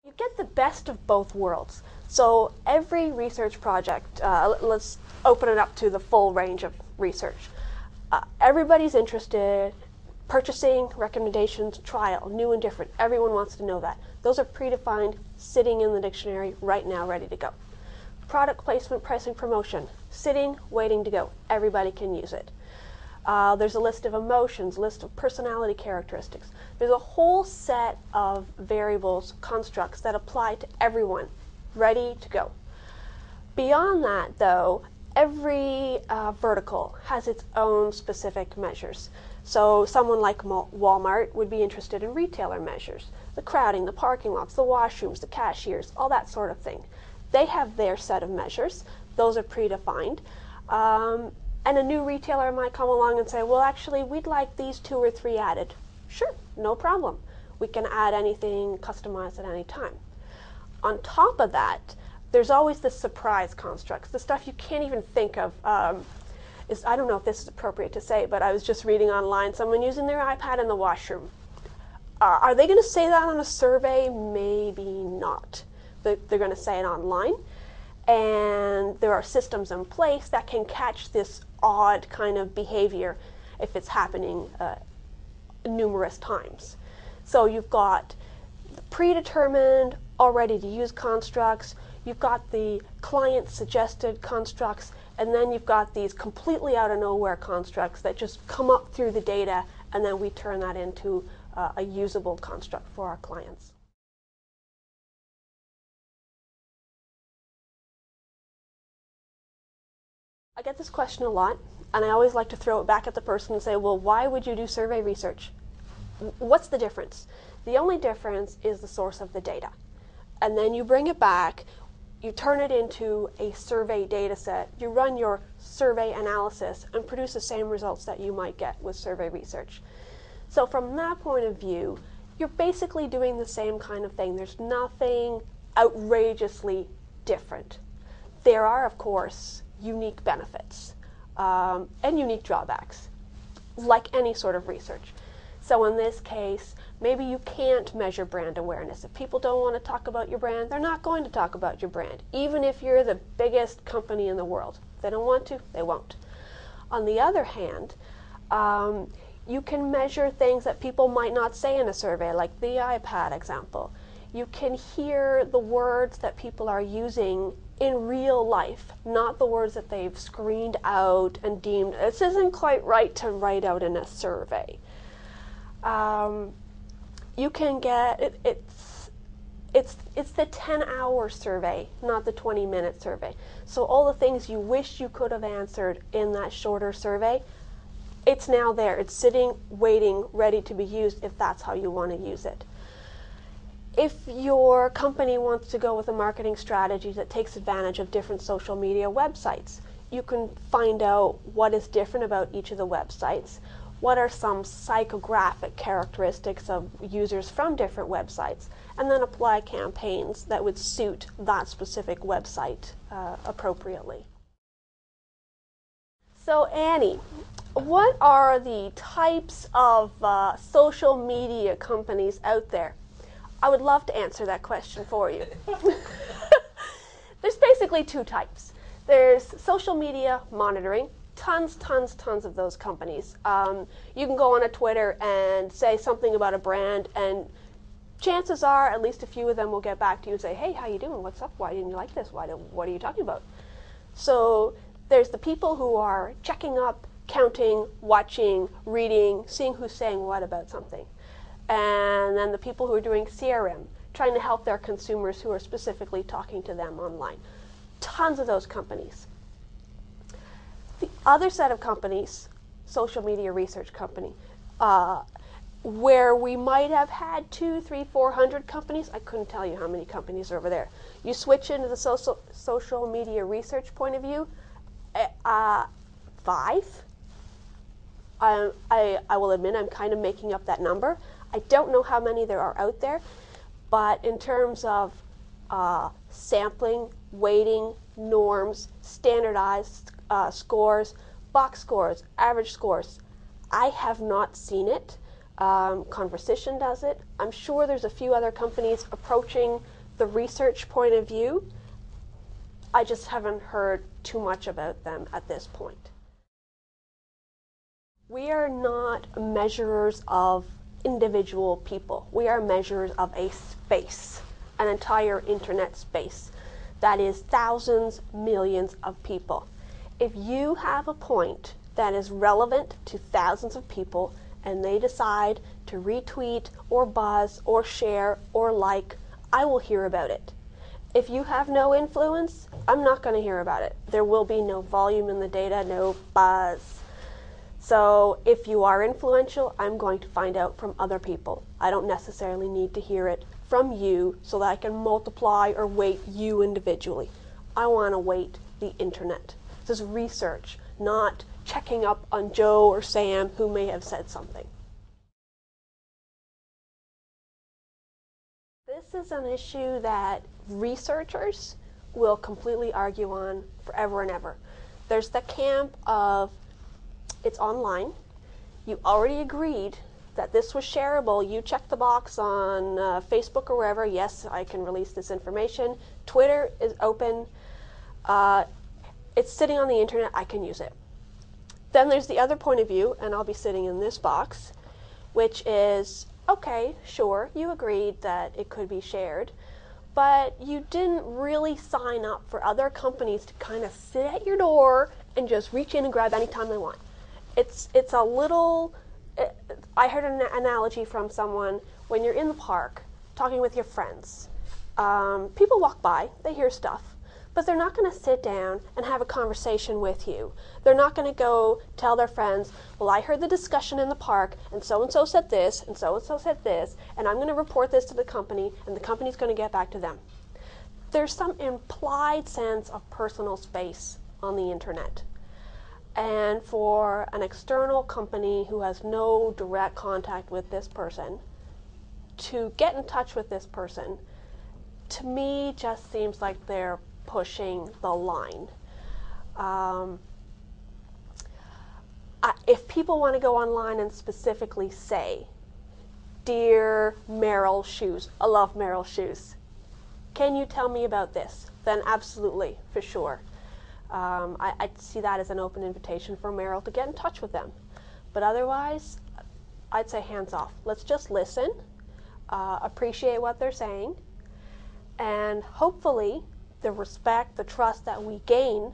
You get the best of both worlds. So every research project, let's open it up to the full range of research. Everybody's interested, purchasing, recommendations, trial, new and different. Everyone wants to know that. Those are predefined, sitting in the dictionary right now, ready to go. Product placement, pricing, promotion, sitting, waiting to go. Everybody can use it. There's a list of emotions, list of personality characteristics. There's a whole set of variables, constructs that apply to everyone, ready to go. Beyond that, though, every vertical has its own specific measures. So someone like Walmart would be interested in retailer measures, the crowding, the parking lots, the washrooms, the cashiers, all that sort of thing. They have their set of measures. Those are predefined. And a new retailer might come along and say, well, actually, we'd like these 2 or 3 added. Sure, no problem. We can add anything customized at any time. On top of that, there's always the surprise constructs, the stuff you can't even think of. I don't know if this is appropriate to say, but I was just reading online, someone using their iPad in the washroom. Are they going to say that on a survey? Maybe not. They're going to say it online. And there are systems in place that can catch this odd kind of behavior if it's happening numerous times. So you've got the predetermined, already to use constructs, you've got the client suggested constructs, and then you've got these completely out of nowhere constructs that just come up through the data, and then we turn that into a usable construct for our clients. I get this question a lot, and I always like to throw it back at the person and say, well, why would you do survey research? What's the difference? The only difference is the source of the data. And then you bring it back, you turn it into a survey data set, you run your survey analysis and produce the same results that you might get with survey research. So from that point of view, you're basically doing the same kind of thing. There's nothing outrageously different. There are, of course, unique benefits and unique drawbacks, like any sort of research. So in this case, maybe you can't measure brand awareness. If people don't want to talk about your brand, they're not going to talk about your brand, even if you're the biggest company in the world. If they don't want to, they won't. On the other hand, you can measure things that people might not say in a survey, like the iPad example. You can hear the words that people are using in real life, not the words that they've screened out and deemed, this isn't quite right to write out in a survey. You can get, it's the 10-hour survey, not the 20-minute survey. So all the things you wish you could have answered in that shorter survey, it's now there. It's sitting, waiting, ready to be used if that's how you want to use it. If your company wants to go with a marketing strategy that takes advantage of different social media websites, you can find out what is different about each of the websites, what are some psychographic characteristics of users from different websites, and then apply campaigns that would suit that specific website appropriately. So Annie, what are the types of social media companies out there? I would love to answer that question for you. There's basically 2 types. There's social media monitoring, tons of those companies. You can go on a Twitter and say something about a brand, and chances are at least a few of them will get back to you and say, hey, how you doing? What's up? Why didn't you like this? What are you talking about? So there's the people who are checking up, counting, watching, reading, seeing who's saying what about something. And then the people who are doing CRM, trying to help their consumers who are specifically talking to them online. Tons of those companies. The other set of companies, social media research company, where we might have had 200, 300, 400 companies. I couldn't tell you how many companies are over there. You switch into the social media research point of view, 5. I will admit I'm kind of making up that number. I don't know how many there are out there, but in terms of sampling, weighting, norms, standardized scores, box scores, average scores, I have not seen it. Conversition does it. I'm sure there's a few other companies approaching the research point of view, I just haven't heard too much about them at this point. We are not measurers of individual people. We are measurers of a space, an entire internet space that is thousands, millions of people. If you have a point that is relevant to thousands of people and they decide to retweet or buzz or share or like, I will hear about it. If you have no influence, I'm not going to hear about it. There will be no volume in the data, no buzz. So if you are influential, I'm going to find out from other people. I don't necessarily need to hear it from you so that I can multiply or weight you individually. I want to weight the internet. This is research, not checking up on Joe or Sam who may have said something. This is an issue that researchers will completely argue on forever and ever. There's the camp of it's online. You already agreed that this was shareable. You checked the box on Facebook or wherever. Yes, I can release this information. Twitter is open. It's sitting on the internet. I can use it. Then there's the other point of view, and I'll be sitting in this box, which is, okay, sure, you agreed that it could be shared, but you didn't really sign up for other companies to kind of sit at your door and just reach in and grab anytime they want. It's a little, I heard an analogy from someone, when you're in the park talking with your friends, people walk by, they hear stuff, but they're not going to sit down and have a conversation with you. They're not going to go tell their friends, well, I heard the discussion in the park, and so said this, and so said this, and I'm going to report this to the company, and the company's going to get back to them. There's some implied sense of personal space on the internet. And for an external company who has no direct contact with this person to get in touch with this person, to me just seems like they're pushing the line. If people want to go online and specifically say, dear Meryl Shoes, I love Meryl Shoes, can you tell me about this? Then absolutely, for sure. I see that as an open invitation for Meryl to get in touch with them. But otherwise, I'd say hands off. Let's just listen, appreciate what they're saying, and hopefully the respect, the trust that we gain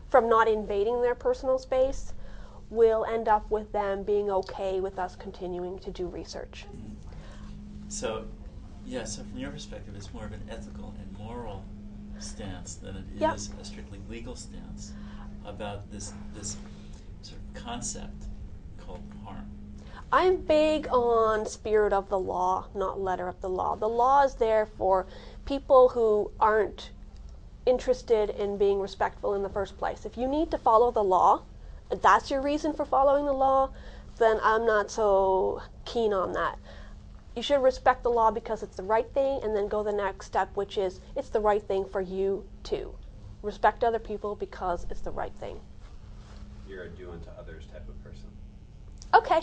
from not invading their personal space will end up with them being okay with us continuing to do research. So from your perspective, it's more of an ethical and moral stance than it Yep. is a strictly legal stance about this sort of concept called harm. I'm big on spirit of the law, not letter of the law. The law is there for people who aren't interested in being respectful in the first place. If you need to follow the law, if that's your reason for following the law, then I'm not so keen on that. You should respect the law because it's the right thing, and then go the next step, which is it's the right thing for you too. Respect other people because it's the right thing. You're a do unto others type of person. Okay.